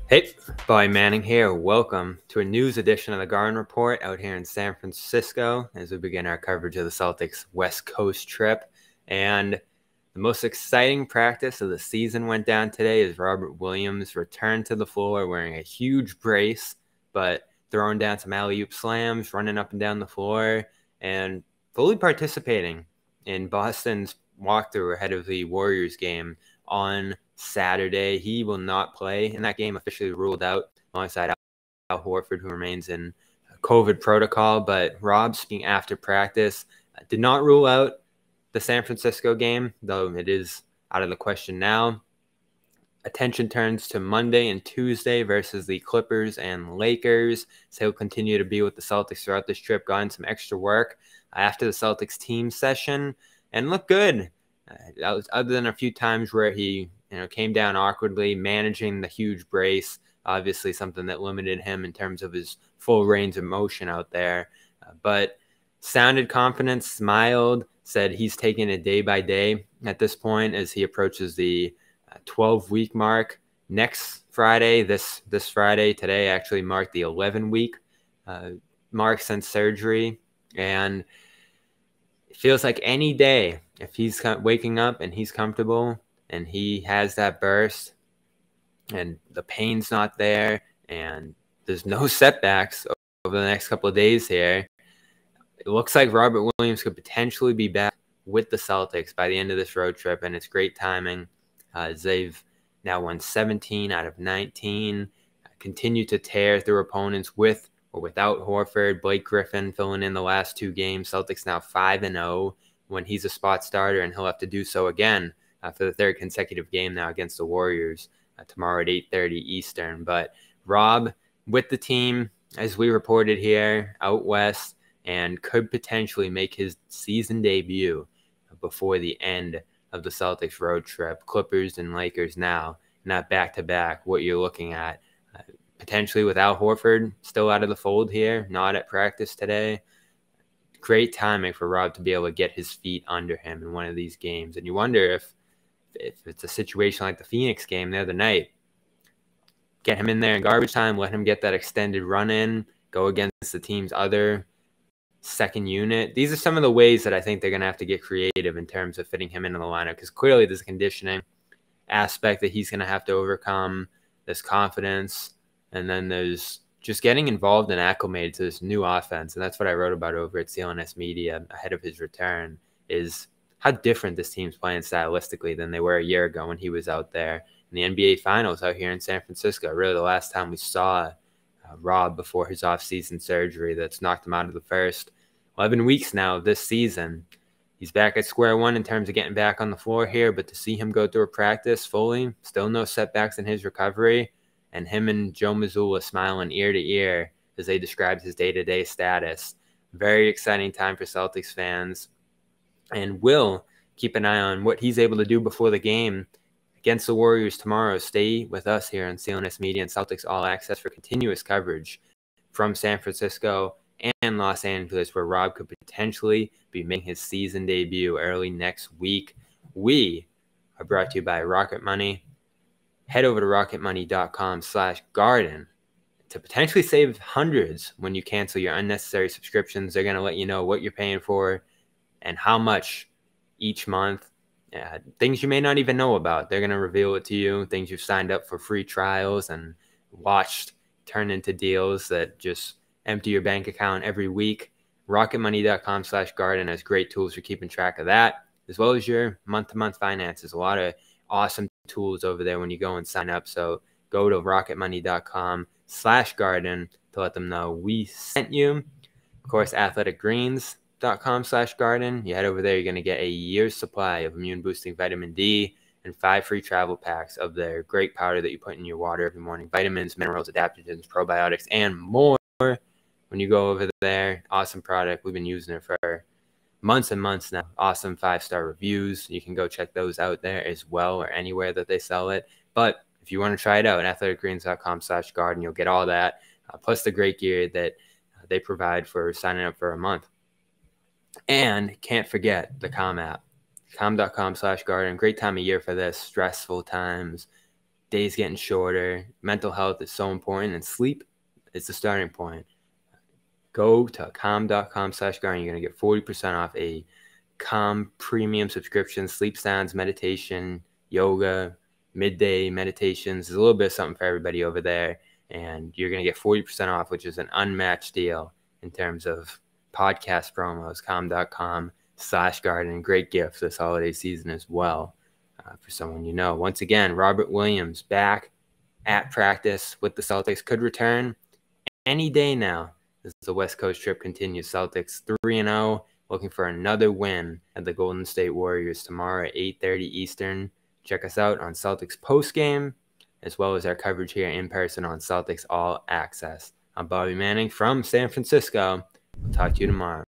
Hey, Boy Manning here. Welcome to a news edition of the Garden Report out here in San Francisco as we begin our coverage of the Celtics West Coast trip. And the most exciting practice of the season went down today as Robert Williams returned to the floor wearing a huge brace, but throwing down some alley-oop slams, running up and down the floor, and fully participating in Boston's walkthrough ahead of the Warriors game on Saturday. He will not play in that game, officially ruled out alongside Al Horford, who remains in COVID protocol. But Rob, speaking after practice, did not rule out the San Francisco game, though it is out of the question now. Attention turns to Monday and Tuesday versus the Clippers and Lakers. So he'll continue to be with the Celtics throughout this trip, got in some extra work after the Celtics team session and looked good. Other than a few times where he came down awkwardly, managing the huge brace, obviously something that limited him in terms of his full range of motion out there. But sounded confident, smiled, said he's taking it day by day at this point as he approaches the 12-week mark. Next Friday, this Friday, today actually marked the 11-week mark since surgery. And it feels like any day, if he's waking up and he's comfortable and he has that burst and the pain's not there and there's no setbacks over the next couple of days here, it looks like Robert Williams could potentially be back with the Celtics by the end of this road trip, and it's great timing. They've now won 17 out of 19, continue to tear through opponents with or without Horford. Blake Griffin filling in the last two games. Celtics now 5-0 when he's a spot starter, and he'll have to do so again for the third consecutive game now against the Warriors tomorrow at 8:30 Eastern. But Rob with the team, as we reported here, out west, and could potentially make his season debut before the end of the Celtics road trip. Clippers and Lakers now, not back-to-back. What you're looking at, potentially with Al Horford still out of the fold here, not at practice today. Great timing for Rob to be able to get his feet under him in one of these games. And you wonder if it's a situation like the Phoenix game the other night, get him in there in garbage time, let him get that extended run in, go against the team's other second unit. These are some of the ways that I think they're going to have to get creative in terms of fitting him into the lineup, because clearly there's a conditioning aspect that he's going to have to overcome, this confidence, and then there's just getting involved and acclimated to this new offense. And that's what I wrote about over at CLNS Media ahead of his return, is how different this team's playing stylistically than they were a year ago when he was out there in the NBA Finals out here in San Francisco. Really the last time we saw Rob before his off-season surgery that's knocked him out of the first 11 weeks now of this season. He's back at square one in terms of getting back on the floor here, but to see him go through a practice fully, still no setbacks in his recovery, and him and Joe Mazzulla smiling ear to ear as they described his day-to-day status. Very exciting time for Celtics fans, and we'll keep an eye on what he's able to do before the game against the Warriors tomorrow. Stay with us here on CLNS Media and Celtics All Access for continuous coverage from San Francisco and Los Angeles, where Rob could potentially be making his season debut early next week. We are brought to you by Rocket Money. Head over to rocketmoney.com/garden to potentially save hundreds when you cancel your unnecessary subscriptions. They're going to let you know what you're paying for and how much each month. Things you may not even know about. They're going to reveal it to you. Things you've signed up for free trials and watched turn into deals that just empty your bank account every week. Rocketmoney.com/garden has great tools for keeping track of that, as well as your month-to-month finances. A lot of awesome tools over there when you go and sign up. So go to rocketmoney.com/garden to let them know we sent you. Of course, athleticgreens.com/garden. You head over there, you're going to get a year's supply of immune-boosting vitamin D and 5 free travel packs of their great powder that you put in your water every morning. Vitamins, minerals, adaptogens, probiotics, and more. When you go over there, awesome product. We've been using it for months and months now. Awesome 5-star reviews. You can go check those out there as well, or anywhere that they sell it. But if you want to try it out, athleticgreens.com/garden, you'll get all that, plus the great gear that they provide for signing up for a month. And can't forget the Calm app, calm.com/garden. Great time of year for this. Stressful times, days getting shorter. Mental health is so important, and sleep is the starting point. Go to calm.com/Garden. You're going to get 40% off a Calm premium subscription, sleep sounds, meditation, yoga, midday meditations. There's a little bit of something for everybody over there. And you're going to get 40% off, which is an unmatched deal in terms of podcast promos. Calm.com/Garden. Great gift this holiday season as well for someone you know. Once again, Robert Williams back at practice with the Celtics, could return any day now as the West Coast trip continues. Celtics 3-0, looking for another win at the Golden State Warriors tomorrow at 8:30 Eastern. Check us out on Celtics postgame, as well as our coverage here in person on Celtics All Access. I'm Bobby Manning from San Francisco. I'll talk to you tomorrow.